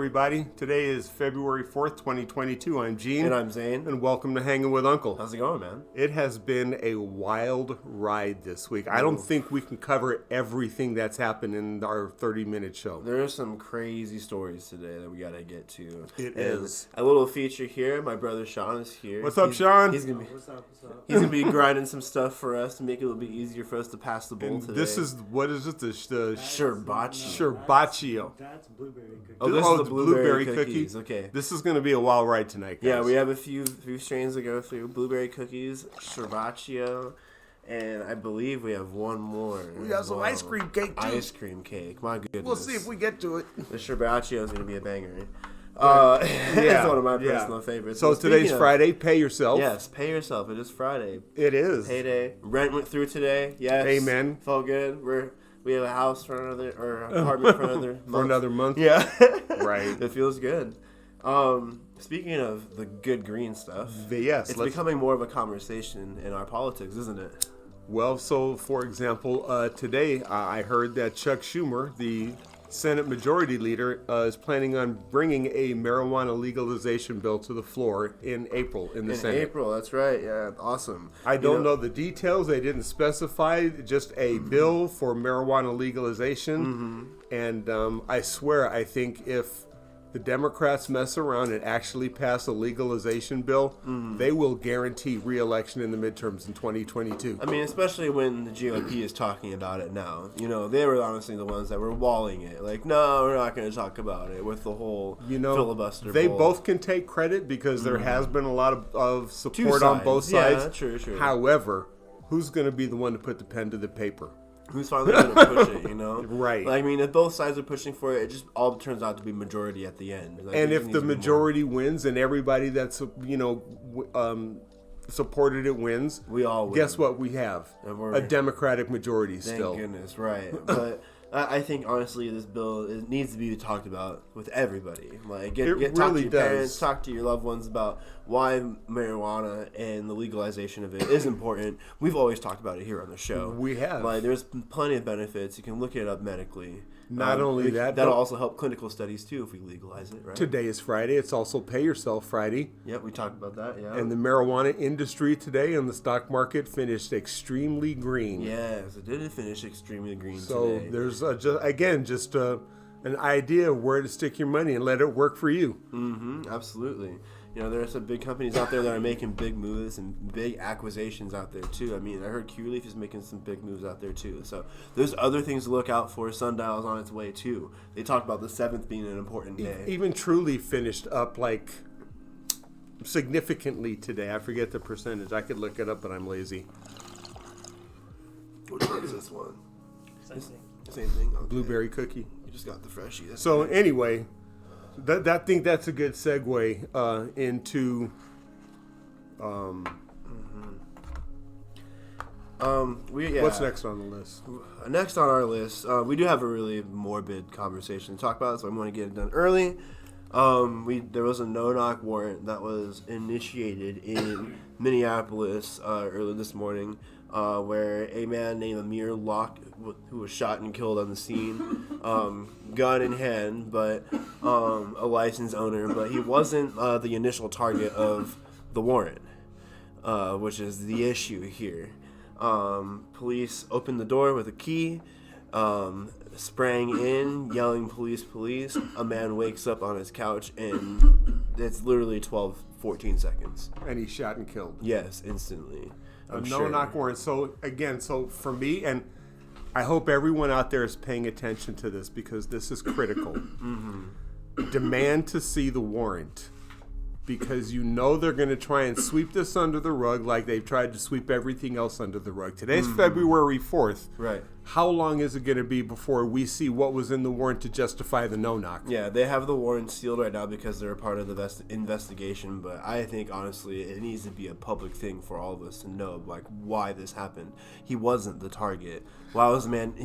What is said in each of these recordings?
everybody. Today is February 4th, 2022. I'm Gene. And I'm Zane. And welcome to Hanging with Uncle. How's it going, man? It has been a wild ride this week. I don't think we can cover everything that's happened in our 30-minute show. There are some crazy stories today that we got to get to. It is. A little feature here. My brother Sean is here. What's up, Sean? He's gonna be, What's up? He's going to be grinding some stuff for us to make it a little bit easier for us to pass the bowl today. This is, what is it? The Sherbaccio. That's blueberry cookie. Oh, this is the blueberry cookies. Okay. This is going to be a wild ride tonight, guys. Yeah, we have a few strains to go through. Blueberry cookies, Sherbaccio, and I believe we have one more. We got some ice cream cake, too. Ice cream cake. My goodness. We'll see if we get to it. The Sherbaccio is going to be a banger. It's one of my personal favorites. So today's Friday. Pay yourself. Yes, pay yourself. It is Friday. It is. Payday. Rent went through today. Yes. Amen. Felt good. We have a house for another, or an apartment for another month. For another month? Yeah. Right. It feels good. Speaking of the good green stuff, yes, it's becoming more of a conversation in our politics, isn't it? Well, so for example, today I heard that Chuck Schumer, the Senate Majority Leader, is planning on bringing a marijuana legalization bill to the floor in April in the Senate. In April, that's right. Yeah, awesome. I don't know the details. They didn't specify. Just a bill for marijuana legalization. And I swear, I think if the Democrats mess around and actually pass a legalization bill, they will guarantee re-election in the midterms in 2022. I mean, especially when the GOP is talking about it now. You know, they were honestly the ones that were walling it. Like, no, we're not going to talk about it with the whole filibuster. They bull. both can take credit because there has been a lot of support on both sides. Yeah, true. However, who's going to be the one to put the pen to the paper? Who's finally going to push it, you know? Right. Like, I mean, if both sides are pushing for it, it just all turns out to be majority at the end. Like, and if the majority wins and everybody that's, supported it wins, we all win. Guess what we have? A Democratic majority still. Thank goodness, right. But I think, honestly, this bill needs to be talked about with everybody. Like, talk to your parents, talk to your loved ones about why marijuana and the legalization of it is important. We've always talked about it here on the show. We have. Like, there's plenty of benefits. You can look it up medically. Not only that, that'll also help clinical studies too if we legalize it, right? Today is Friday. It's also Pay Yourself Friday. Yep, we talked about that, yeah. And the marijuana industry today and the stock market finished extremely green. Yes, it did finish extremely green today. So there's, just an idea of where to stick your money and let it work for you. Absolutely. You know, there are some big companies out there that are making big moves and big acquisitions out there, too. I mean, I heard Q-Leaf is making some big moves out there, too. So there's other things to look out for. Sundial's on its way, too. They talked about the 7th being an important day. Even Truly finished up, significantly today. I forget the percentage. I could look it up, but I'm lazy. Which one is this one? Same thing? Okay. Blueberry cookie. You just got the freshie. That's so great. Anyway, I think that's a good segue into... What's next on the list? Next on our list, we do have a really morbid conversation to talk about, so I'm going to get it done early. There was a no-knock warrant that was initiated in Minneapolis early this morning, where a man named Amir Locke, who was shot and killed on the scene, gun in hand, but a licensed owner, but he wasn't the initial target of the warrant, which is the issue here. Police opened the door with a key, sprang in, yelling, "Police, police." A man wakes up on his couch, and it's literally 14 seconds. And he's shot and killed. Yes, instantly. No-knock warrant. So for me, and I hope everyone out there is paying attention to this because this is critical. Demand to see the warrant. Because they're going to try and sweep this under the rug like they've tried to sweep everything else under the rug. Today's February 4th. Right. How long is it going to be before we see what was in the warrant to justify the no-knock? Yeah, they have the warrant sealed right now because they're a part of the investigation. But I think, honestly, it needs to be a public thing for all of us to know, why this happened. He wasn't the target. Wow, this man,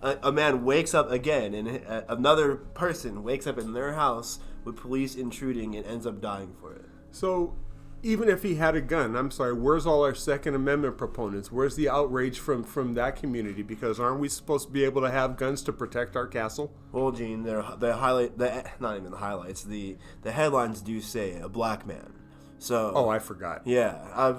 a man wakes up again, and another person wakes up in their house with police intruding and ends up dying for it. So even if he had a gun, I'm sorry, where's all our Second Amendment proponents? Where's the outrage from that community? Because aren't we supposed to be able to have guns to protect our castle? Well, Gene, not even the highlights. The headlines do say a black man. So. Oh, I forgot. Yeah,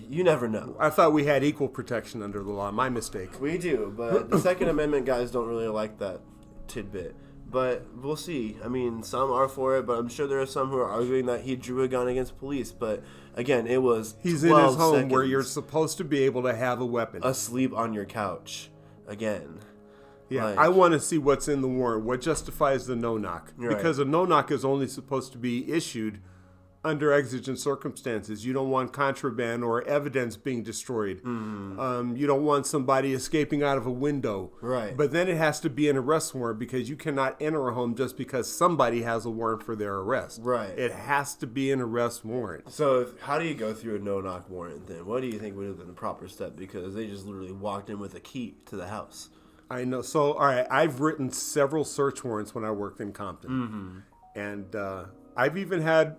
you never know. I thought we had equal protection under the law. My mistake. We do, but the Second Amendment guys don't really like that tidbit. But we'll see. I mean, some are for it, but I'm sure there are some who are arguing that he drew a gun against police. But again, it was he's in his home where you're supposed to be able to have a weapon. Asleep on your couch. Again. Yeah, I want to see what's in the warrant. What justifies the no-knock? Right. Because a no-knock is only supposed to be issued under exigent circumstances. You don't want contraband or evidence being destroyed. Mm-hmm. You don't want somebody escaping out of a window. Right. But then it has to be an arrest warrant because you cannot enter a home just because somebody has a warrant for their arrest. Right. It has to be an arrest warrant. So how do you go through a no-knock warrant then? What do you think would have been the proper step? Because they just literally walked in with a key to the house. I know. So, all right, I've written several search warrants when I worked in Compton. Mm-hmm. And I've even had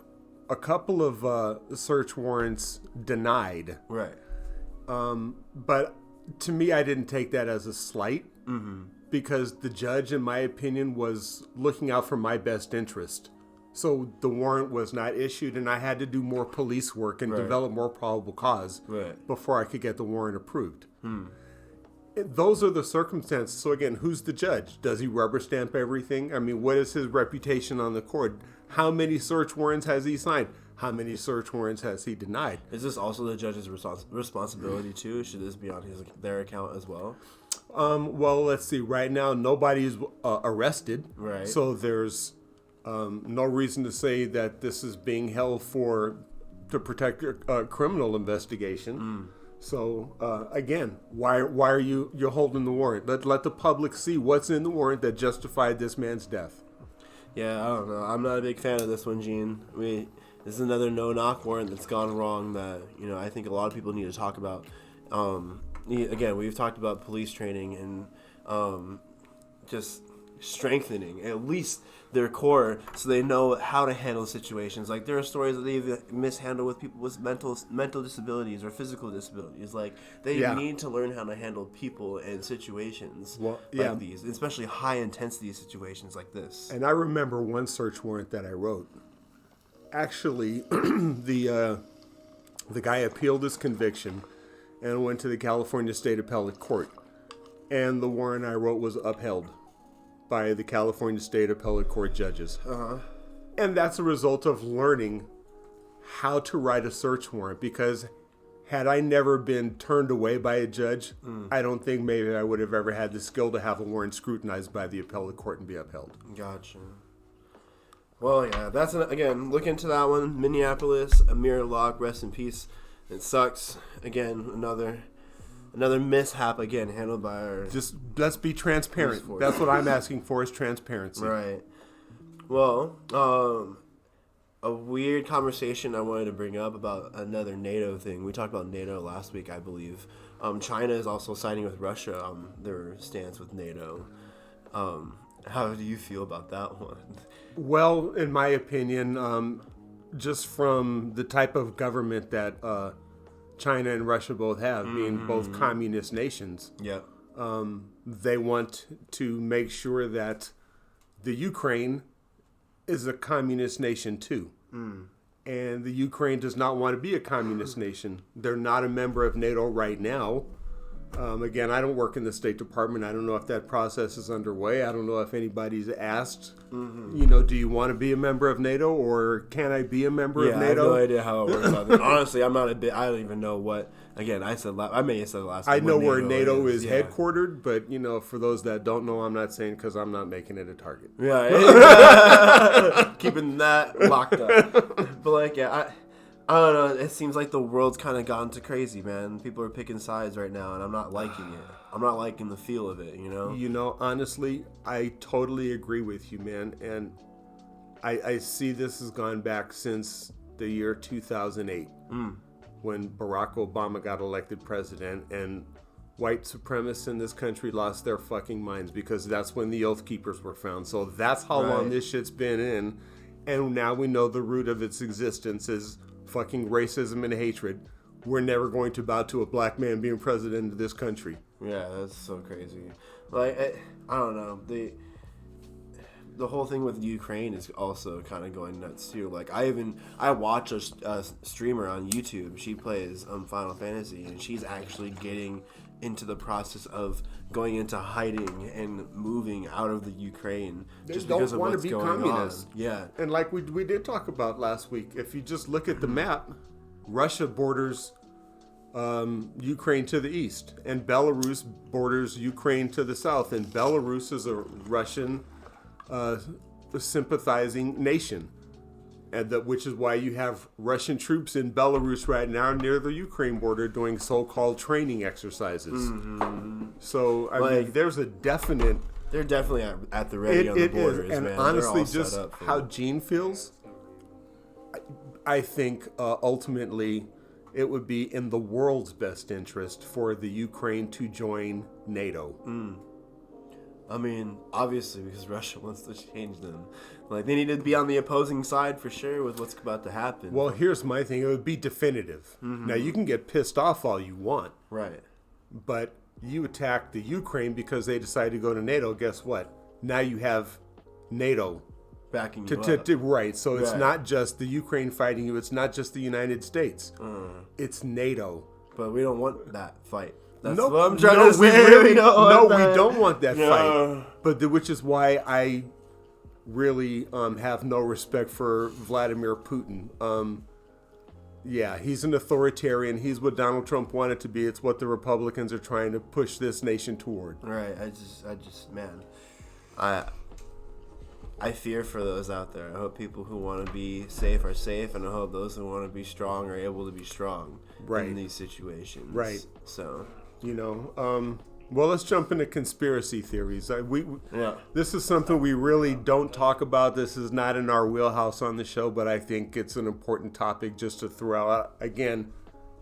a couple of search warrants denied. Right. But to me, I didn't take that as a slight because the judge, in my opinion, was looking out for my best interest. So the warrant was not issued, and I had to do more police work and develop more probable cause before I could get the warrant approved. Those are the circumstances. So again, who's the judge? Does he rubber stamp everything? I mean, what is his reputation on the court? How many search warrants has he signed? How many search warrants has he denied? Is this also the judge's responsibility too? Should this be on their account as well? Well, let's see. Right now, nobody's arrested. Right. So there's no reason to say that this is being held to protect a criminal investigation. So again, why are you're holding the warrant? Let the public see what's in the warrant that justified this man's death. Yeah, I don't know. I'm not a big fan of this one, Gene. This is another no-knock warrant that's gone wrong that I think a lot of people need to talk about. Again, we've talked about police training and just strengthening at least their core so they know how to handle situations. Like there are stories that they've mishandled with people with mental disabilities or physical disabilities. Like they need to learn how to handle people and situations like these, especially high intensity situations like this. And I remember one search warrant that I wrote. Actually, the guy appealed his conviction and went to the California State Appellate Court, and the warrant I wrote was upheld by the California State Appellate Court judges. And that's a result of learning how to write a search warrant, because had I never been turned away by a judge, I don't think maybe I would have ever had the skill to have a warrant scrutinized by the appellate court and be upheld. Gotcha. Well, yeah, again, look into that one. Minneapolis, Amir Locke, rest in peace. It sucks. Again, another mishap again handled by our. Just let's be transparent. That's what I'm asking for, is transparency. Right. Well, a weird conversation I wanted to bring up about another NATO thing. We talked about NATO last week, I believe. China is also siding with Russia on their stance with NATO. How do you feel about that one? Well, in my opinion, just from the type of government that China and Russia both have, being both communist nations, they want to make sure that the Ukraine is a communist nation too. And the Ukraine does not want to be a communist nation. They're not a member of NATO right now. Again, I don't work in the State Department. I don't know if that process is underway. I don't know if anybody's asked, do you want to be a member of NATO, or can I be a member of NATO? I have no idea how it works. Honestly, I don't even know what. Again, I may have said last time. I know where NATO is headquartered, but for those that don't know, I'm not saying because I'm not making it a target. Yeah, keeping that locked up. But I don't know. It seems like the world's kind of gone to crazy, man. People are picking sides right now, and I'm not liking it. I'm not liking the feel of it, Honestly, I totally agree with you, man. And I see this has gone back since the year 2008, when Barack Obama got elected president, and white supremacists in this country lost their fucking minds, because that's when the Oath Keepers were found. So that's how long this shit's been in. And now we know the root of its existence is fucking racism and hatred, we're never going to bow to a black man being president of this country. Yeah, that's so crazy. Like, I don't know. The whole thing with Ukraine is also kind of going nuts too. Like, I watch a streamer on YouTube. She plays Final Fantasy, and she's actually getting into the process of going into hiding and moving out of the Ukraine just because of what's going on. Yeah, and like we did talk about last week, if you just look at the map, Russia borders Ukraine to the east, and Belarus borders Ukraine to the south, and Belarus is a Russian sympathizing nation, and which is why you have Russian troops in Belarus right now near the Ukraine border doing so-called training exercises. Mm-hmm. So I mean, there's a definite. They're definitely at the ready on the borders, and man. honestly, just how Gene feels, I think ultimately it would be in the world's best interest for the Ukraine to join NATO. I mean, obviously, because Russia wants to change them. Like, they need to be on the opposing side for sure with what's about to happen. Well, here's my thing. It would be definitive. Mm-hmm. Now, you can get pissed off all you want. Right. But you attack the Ukraine because they decided to go to NATO. Guess what? Now you have NATO backing you up. Right. So it's not just the Ukraine fighting you. It's not just the United States. It's NATO. But we don't want that fight. That's what I'm trying to say. We don't want that fight. But which is why I really have no respect for Vladimir Putin. Yeah, he's an authoritarian. He's what Donald Trump wanted to be. It's what the Republicans are trying to push this nation toward. Right. I just, man, I fear for those out there. I hope people who want to be safe are safe, and I hope those who want to be strong are able to be strong in these situations. Right. So. Well, let's jump into conspiracy theories. This is something we really don't talk about. This is not in our wheelhouse on the show, but I think it's an important topic just to throw out, again,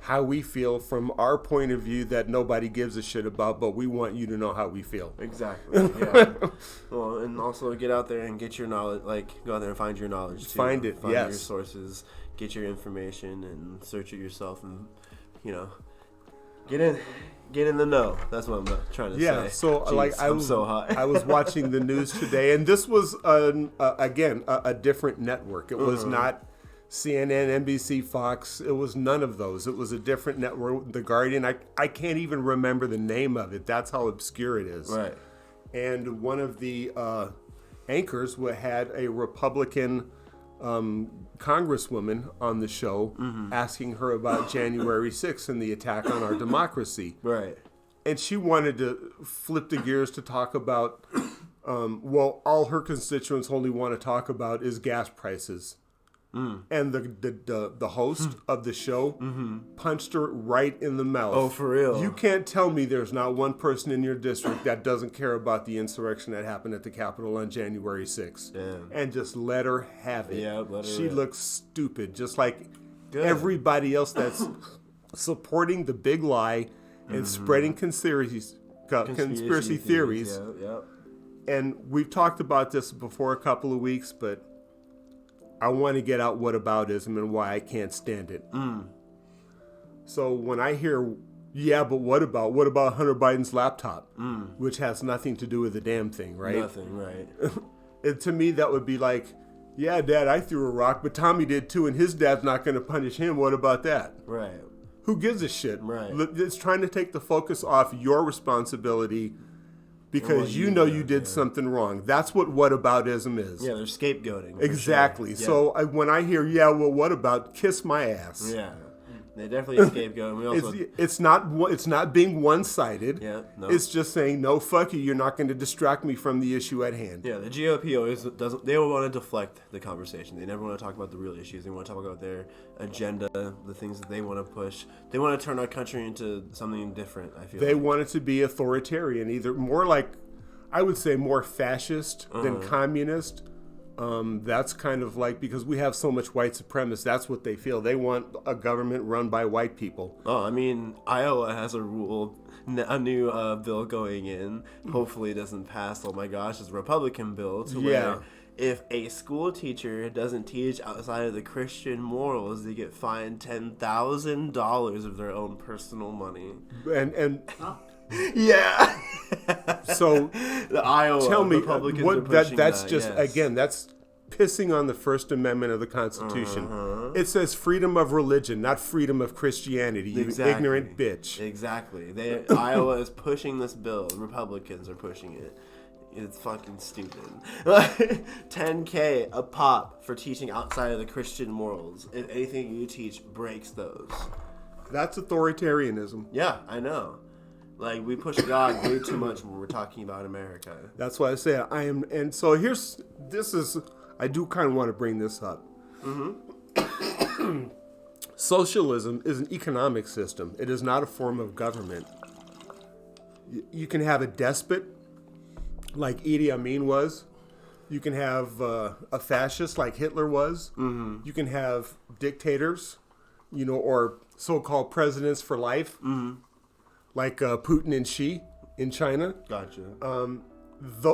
how we feel from our point of view that nobody gives a shit about, but we want you to know how we feel. Exactly, yeah. Well, and also get out there and get your knowledge, like, go out there and find your knowledge, too. Find your sources, get your information, and search it yourself, and, get in the know. That's what I'm trying to say. Yeah, so Jeez, I was so hot. I was watching the news today, and this was again a different network. It was not CNN, NBC, Fox. It was none of those. It was a different network. The Guardian. I can't even remember the name of it. That's how obscure it is. Right. And one of the anchors had a Republican congresswoman on the show asking her about January 6th and the attack on our democracy. Right. And she wanted to flip the gears to talk about, all her constituents only want to talk about is gas prices. And the host of the show punched her right in the mouth. Oh, for real? You can't tell me there's not one person in your district that doesn't care about the insurrection that happened at the Capitol on January 6th. Damn. And just let her have it. Yeah, let her She looks stupid, just like everybody else that's supporting the big lie and spreading conspiracy theories. Yeah. And we've talked about this before a couple of weeks, but I want to get out whataboutism and why I can't stand it. So when I hear, but what about Hunter Biden's laptop, which has nothing to do with the damn thing, right? Nothing, right. And to me, that would be like, yeah, Dad, I threw a rock, but Tommy did too, and his dad's not going to punish him. What about that? Right. Who gives a shit? Right. It's trying to take the focus off your responsibility because you know you did something wrong. That's what whataboutism is. Yeah, they're scapegoating. Exactly. Sure. Yeah. So when I hear, what about, kiss my ass. Yeah. They definitely scapegoat. We also it's not being one-sided. Yeah, no. It's just saying, no, fuck you. You're not going to distract me from the issue at hand. Yeah, the GOP always doesn't. They want to deflect the conversation. They never want to talk about the real issues. They want to talk about their agenda, the things that they want to push. They want to turn our country into something different. I feel they want it to be authoritarian, either more like, I would say, more fascist than communist. That's kind of like, because we have so much white supremacists, that's what they feel. They want a government run by white people. Oh, I mean, Iowa has a new bill going in. Hopefully it doesn't pass. Oh my gosh, it's a Republican bill to where if a school teacher doesn't teach outside of the Christian morals, they get fined $10,000 of their own personal money. And Yeah. so The Iowa tell me Republicans are what pushing that's that, just yes. again that's pissing on the First Amendment of the Constitution. It says freedom of religion, not freedom of Christianity. You ignorant bitch. Exactly. Iowa is pushing this bill. Republicans are pushing it. It's fucking stupid. $10K a pop for teaching outside of the Christian morals. If anything you teach breaks those. That's authoritarianism. Yeah, I know. Like, we push God way too much when we're talking about America. That's why I say I am. And so I do kind of want to bring this up. Socialism is an economic system. It is not a form of government. You can have a despot like Idi Amin was. You can have a fascist like Hitler was. You can have dictators, or so-called presidents for life, like Putin and Xi in China. Gotcha.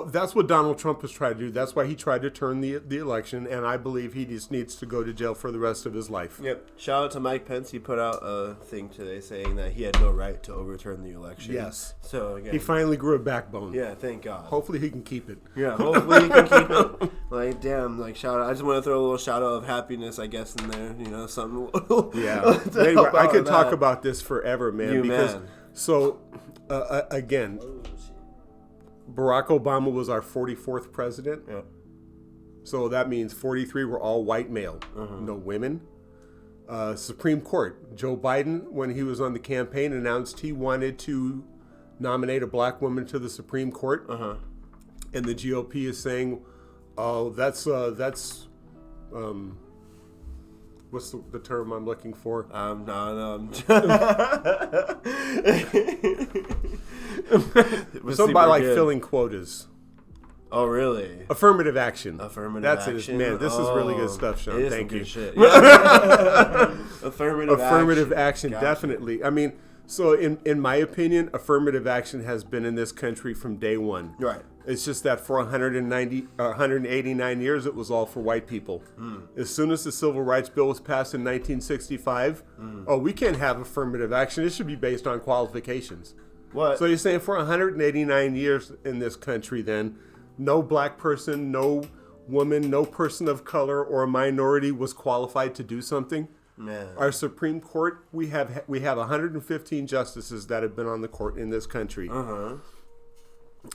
That's what Donald Trump has tried to do. That's why he tried to turn the election, and I believe he just needs to go to jail for the rest of his life. Yep. Shout out to Mike Pence. He put out a thing today saying that he had no right to overturn the election. Yes. So again, He finally grew a backbone. yeah, thank God. Hopefully he can keep it. Yeah, hopefully he can keep it. Like, damn, like, shout out. I just want to throw a little shout out of happiness, I guess, in there. Something. Yeah. to Anyway, help I out could with talk that. about this forever, man. You because man. So, again, Barack Obama was our 44th president. Yeah. So that means 43 were all white male, no women. Supreme Court, Joe Biden, when he was on the campaign, announced he wanted to nominate a black woman to the Supreme Court. And the GOP is saying, oh, that's what's the term I'm looking for? No. Something by like filling quotas. Oh, really? Affirmative action. Affirmative That's action. it. Man, this is really good stuff, Sean. It is Thank some you. good shit. Yeah. Affirmative action, Gotcha. definitely. I mean, so in my opinion, affirmative action has been in this country from day one. Right. It's just that for 189 years, it was all for white people. As soon as the Civil Rights Bill was passed in 1965, we can't have affirmative action. It should be based on qualifications. What? So you're saying for 189 years in this country, then, no black person, no woman, no person of color or a minority was qualified to do something? Man. Our Supreme Court, we have 115 justices that have been on the court in this country.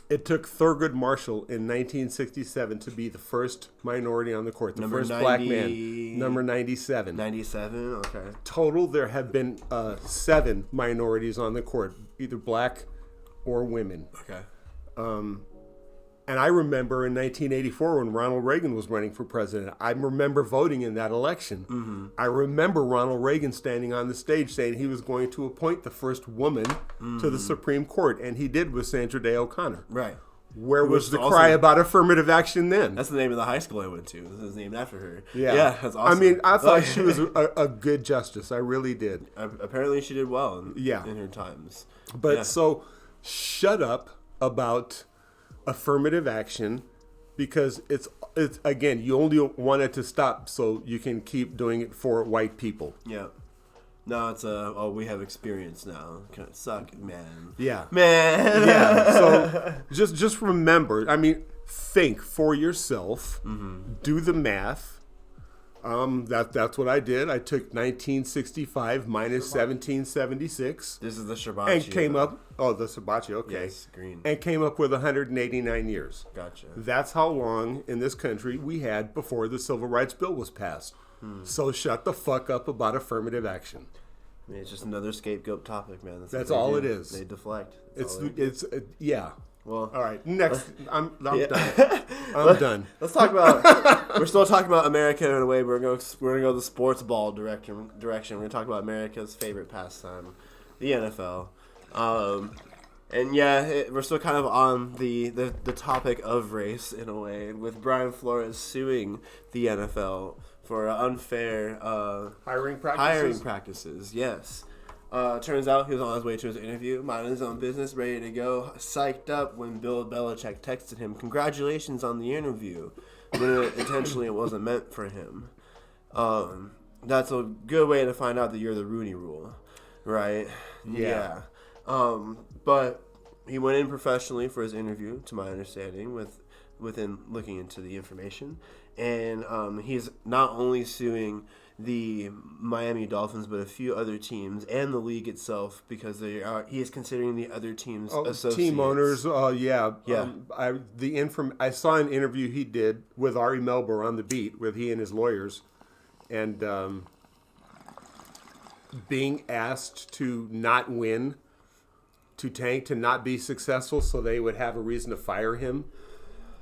It took Thurgood Marshall in 1967 to be the first minority on the court, the first black man, number 97. 97, okay. Total, there have been 7 minorities on the court, either black or women. Okay. And I remember in 1984 when Ronald Reagan was running for president, I remember voting in that election. I remember Ronald Reagan standing on the stage saying he was going to appoint the first woman to the Supreme Court, and he did with Sandra Day O'Connor. Right. Where was the also- cry about affirmative action then? That's the name of the high school I went to. This is named after her. Yeah. Yeah, that's awesome. I mean, I thought she was a good justice. I really did. Apparently she did well in her times. But Yeah. so shut up about affirmative action, because it's again, you only want it to stop so you can keep doing it for white people. Yeah. No, it's we have experience now. Kind of suck, man. Yeah. Man. Yeah. So just remember, I mean, think for yourself. Do the math. That's what I did. I took 1965 minus 1776. This is the Shabbat. And came up, the Sabachi, okay. Yes, green. And came up with 189 years. Gotcha. That's how long in this country we had before the Civil Rights Bill was passed. So shut the fuck up about affirmative action. I mean, it's just another scapegoat topic, man. That's what they all do. it is. They deflect. Yeah. Well, all right. Next, I'm yeah. done. I'm done. Let's talk about. We're still talking about America in a way. We're gonna go the sports ball direction. We're gonna talk about America's favorite pastime, the NFL. And yeah, we're still kind of on the topic of race in a way, with Brian Flores suing the NFL for unfair Hiring practices. Yes. Turns out he was on his way to his interview, minding his own business, ready to go, psyched up when Bill Belichick texted him, "Congratulations on the interview." when intentionally it wasn't meant for him. That's a good way to find out that you're the Rooney Rule, right? Yeah. But he went in professionally for his interview, to my understanding, within looking into the information, and he's not only suing the Miami Dolphins, but a few other teams and the league itself, because he is considering the other teams associates. Team owners. Yeah. Yeah. I saw an interview he did with Ari Melber on the beat, with he and his lawyers, and being asked to not win, to tank, to not be successful, so they would have a reason to fire him.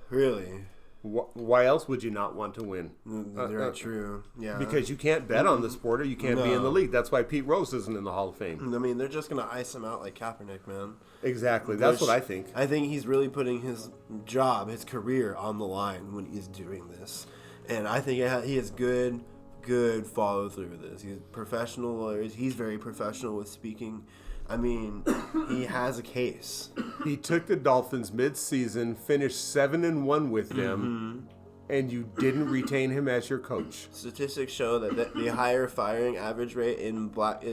Really? Why else would you not want to win? Very true. Yeah. Because you can't bet on the sport, or you can't be in the league. That's why Pete Rose isn't in the Hall of Fame. I mean, they're just going to ice him out like Kaepernick, man. Exactly. That's what I think. I think he's really putting his job, his career on the line when he's doing this. And I think he has good follow through with this. He's professional lawyers. He's very professional with speaking. I mean, he has a case. He took the Dolphins mid-season, finished 7-1 with them, and you didn't retain him as your coach. Statistics show that the higher firing average rate in black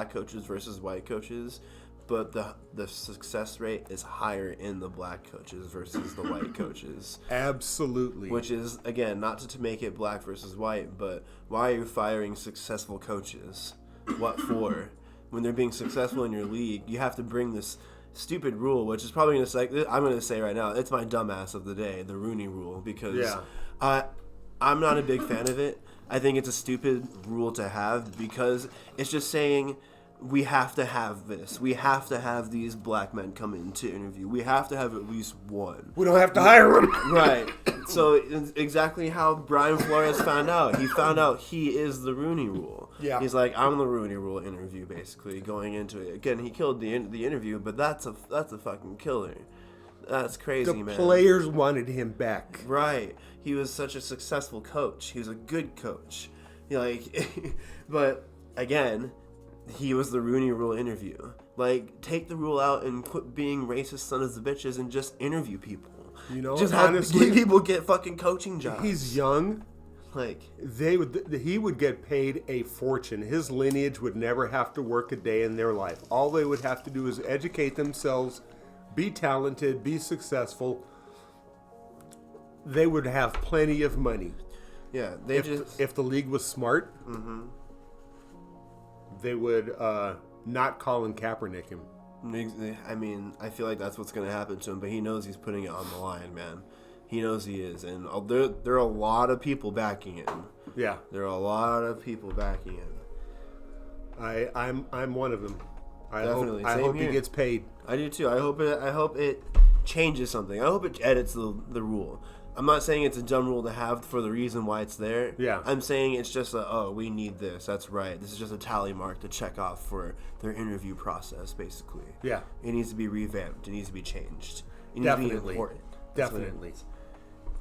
coaches versus white coaches, but the success rate is higher in the black coaches versus the white coaches. Absolutely. Which is, again, not to make it black versus white, but why are you firing successful coaches? What for? When they're being successful in your league, you have to bring this stupid rule, which is probably I'm going to say right now, it's my dumbass of the day, the Rooney Rule, because I'm not a big fan of it. I think it's a stupid rule to have, because it's just saying we have to have this. We have to have these black men come in to interview. We have to have at least one. We don't have to hire him. Right. So it's exactly how Brian Flores found out. He found out he is the Rooney Rule. Yeah. He's like, I'm the Rooney Rule interview, basically, going into it. Again, he killed the interview, but that's a fucking killer. That's crazy, man. The players wanted him back. Right. He was such a successful coach. He was a good coach. But again, he was the Rooney Rule interview. Like, take the rule out and quit being racist sons of bitches and just interview people. You know, just honestly, have people get fucking coaching jobs. He's young. Like, he would get paid a fortune. His lineage would never have to work a day in their life. All they would have to do is educate themselves, be talented, be successful. They would have plenty of money. Yeah, if the league was smart, they would not Colin Kaepernick him. I mean, I feel like that's what's going to happen to him, but he knows he's putting it on the line, man. He knows he is, and there are a lot of people backing him. Yeah, there are a lot of people backing him. I'm one of them. I Definitely. hope he gets paid. I do too. I hope it changes something. I hope it edits the rule. I'm not saying it's a dumb rule to have for the reason why it's there. Yeah. I'm saying it's just we need this. That's right. This is just a tally mark to check off for their interview process, basically. Yeah. It needs to be revamped. It needs to be changed. It needs Definitely. to be important. Definitely.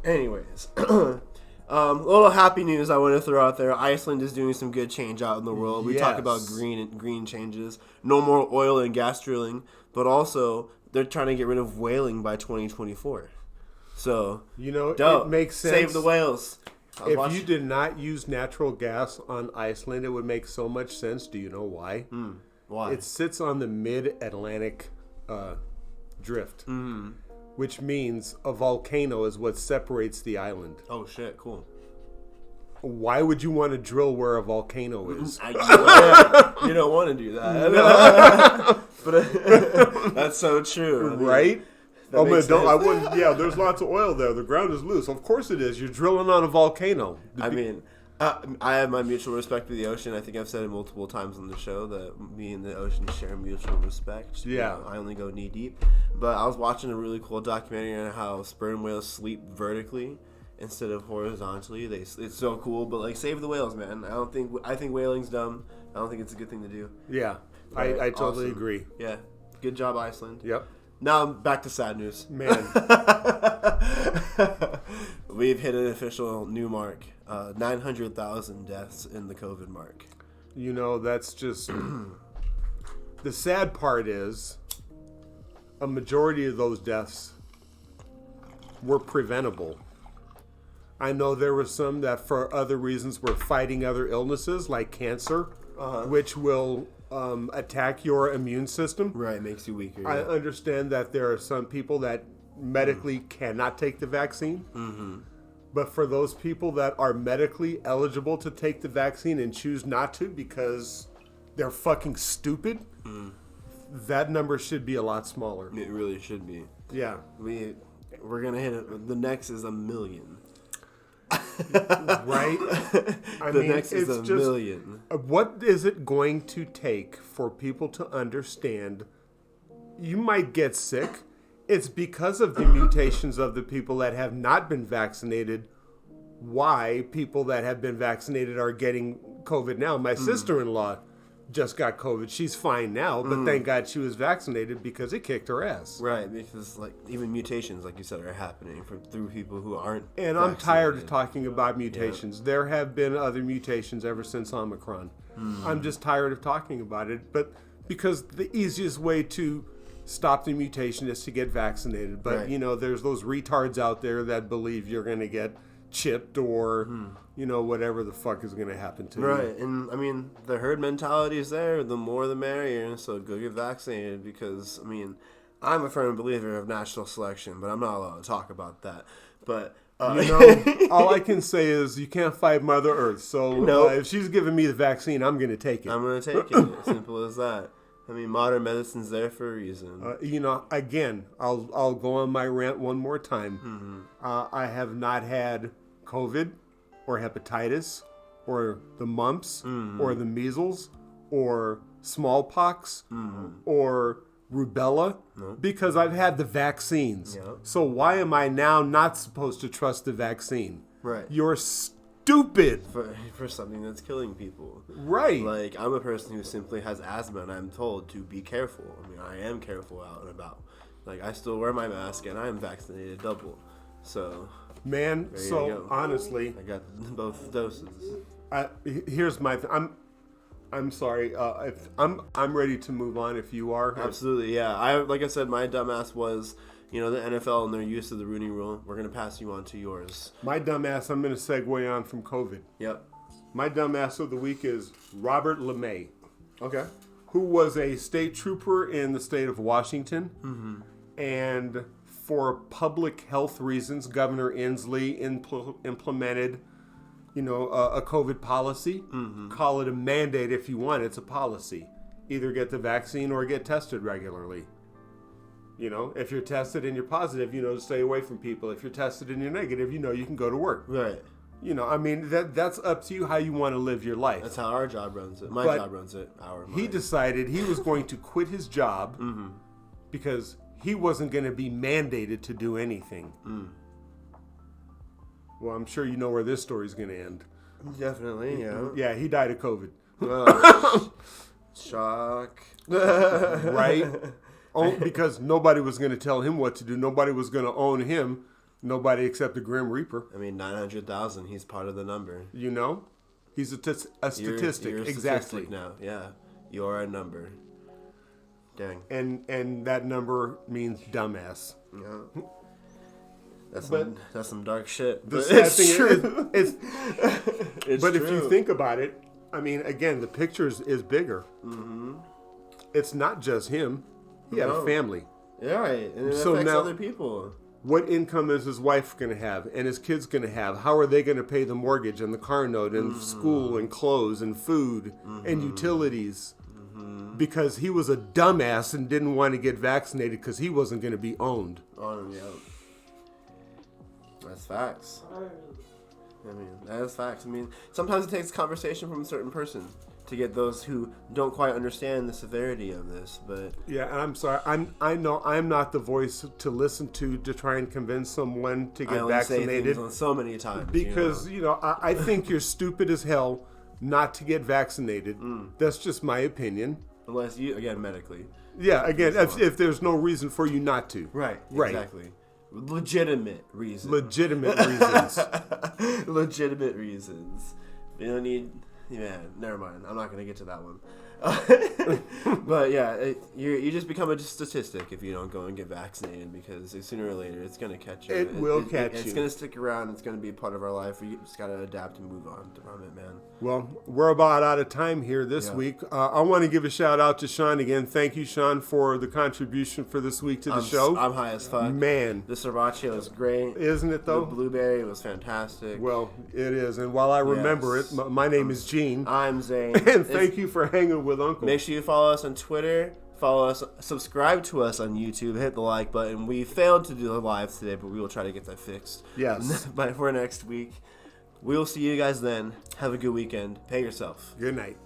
Anyways, a little happy news I want to throw out there. Iceland is doing some good change out in the world. We talk about green changes. No more oil and gas drilling, but also they're trying to get rid of whaling by 2024. So, it makes sense. Save the whales. If you did not use natural gas on Iceland, it would make so much sense. Do you know why? Why? It sits on the mid-Atlantic drift, which means a volcano is what separates the island. Oh, shit. Cool. Why would you want to drill where a volcano is? You don't want to do that. But that's so true. I mean, right? There's lots of oil there. The ground is loose. Of course it is. You're drilling on a volcano. I mean, I have my mutual respect for the ocean. I think I've said it multiple times on the show that me and the ocean share mutual respect. Yeah. I only go knee deep. But I was watching a really cool documentary on how sperm whales sleep vertically instead of horizontally. It's so cool. But save the whales, man. I think whaling's dumb. I don't think it's a good thing to do. Yeah, I totally agree. Yeah, good job, Iceland. Yep. Now back to sad news. Man. We've hit an official new mark. 900,000 deaths in the COVID mark. That's just... The sad part is a majority of those deaths were preventable. I know there were some that for other reasons were fighting other illnesses like cancer, which will attack your immune system. Right, makes you weaker. I understand that there are some people that medically cannot take the vaccine. Mm-hmm. But for those people that are medically eligible to take the vaccine and choose not to because they're fucking stupid, that number should be a lot smaller. It really should be. Yeah. We're going to hit it. The next is 1 million. Right? I mean, next is it's a just, million. What is it going to take for people to understand you might get sick? It's because of the mutations of the people that have not been vaccinated. Why people that have been vaccinated are getting COVID now. My sister-in-law just got COVID. She's fine now, but thank God she was vaccinated because it kicked her ass. Right, because like even mutations, like you said, are happening through people who aren't. And I'm tired of talking about mutations. Yeah. There have been other mutations ever since Omicron. I'm just tired of talking about it, but because the easiest way to stop the mutation is to get vaccinated. But, you know, there's those retards out there that believe you're going to get chipped or, you know, whatever the fuck is going to happen to you. Right. And, I mean, the herd mentality is there. The more the merrier. So go get vaccinated because, I mean, I'm a firm believer of natural selection, but I'm not allowed to talk about that. But... you know, all I can say is you can't fight Mother Earth. So if she's giving me the vaccine, I'm going to take it. I'm going to take it. Simple as that. I mean, modern medicine's there for a reason. You know, again, I'll go on my rant one more time. I have not had COVID or hepatitis or the mumps or the measles or smallpox or rubella because I've had the vaccines. Yep. So why am I now not supposed to trust the vaccine? Right. You're stupid. For something that's killing people. Right. Like, I'm a person who simply has asthma, and I'm told to be careful. I mean, I am careful out and about. Like, I still wear my mask, and I am vaccinated double. So, man, so honestly, I got both doses. Here's my I'm sorry. I'm ready to move on if you are. Absolutely, yeah. Like I said, my dumbass was, you know, the NFL and their use of the Rooney Rule. We're going to pass you on to yours. My dumbass, I'm going to segue on from COVID. Yep. My dumbass of the week is Robert LeMay. Okay. Who was a state trooper in the state of Washington. And for public health reasons, Governor Inslee implemented, you know, a COVID policy. Call it a mandate if you want. It's a policy. Either get the vaccine or get tested regularly. You know, if you're tested and you're positive, you know, to stay away from people. If you're tested and you're negative, you know, you can go to work. Right. You know, I mean, that's up to you how you want to live your life. That's how our job runs it. My job runs it. He decided he was going to quit his job because he wasn't going to be mandated to do anything. Well, I'm sure you know where this story's going to end. Definitely, yeah. Yeah, he died of COVID. Shock. Right? Because nobody was going to tell him what to do. Nobody was going to own him. Nobody except the Grim Reaper. I mean, 900,000. He's part of the number. You know? He's a statistic. You're a exactly. Statistic now. Yeah. You're a number. Dang. And that number means dumbass. Yeah. That's some dark shit. The sad thing true. It's but true. If you think about it, I mean, again, the picture is bigger. It's not just him. He had a family. Yeah, right. And it affects other people. What income is his wife going to have and his kids going to have? How are they going to pay the mortgage and the car note and school and clothes and food and utilities? Because he was a dumbass and didn't want to get vaccinated because he wasn't going to be owned. Yeah. That's facts. I mean, that is facts. I mean, sometimes it takes conversation from a certain person to get those who don't quite understand the severity of this, but... Yeah, and I'm sorry. I know I'm not the voice to listen to try and convince someone to get vaccinated. Say things so many times. Because, you know, I think you're stupid as hell not to get vaccinated. That's just my opinion. Unless you, again, medically. Yeah, again, if there's no reason for you not to. Right, exactly. Legitimate reasons. Legitimate reasons. Legitimate reasons. You don't need... Yeah, never mind. I'm not going to get to that one. But yeah, you just become a statistic if you don't go and get vaccinated, because sooner or later it's going to catch you. It will catch you. It's going to stick around. It's going to be a part of our life. We just got to adapt and move on from it, man. Well, we're about out of time here this week. I want to give a shout out to Sean again. Thank you, Sean, for the contribution for this week to the show. I'm high as fuck. Man. The sriracha was great. Isn't it, though? The blueberry was fantastic. Well, it is. And while I remember it, my name is Gene. I'm Zane. And thank you for hanging with Uncle. Make sure you follow us on Twitter. Follow us, subscribe to us on YouTube, hit the like button. We failed to do the live today, but we will try to get that fixed. Yes. But for next week, we will see you guys then. Have a good weekend. Pay yourself. Good night.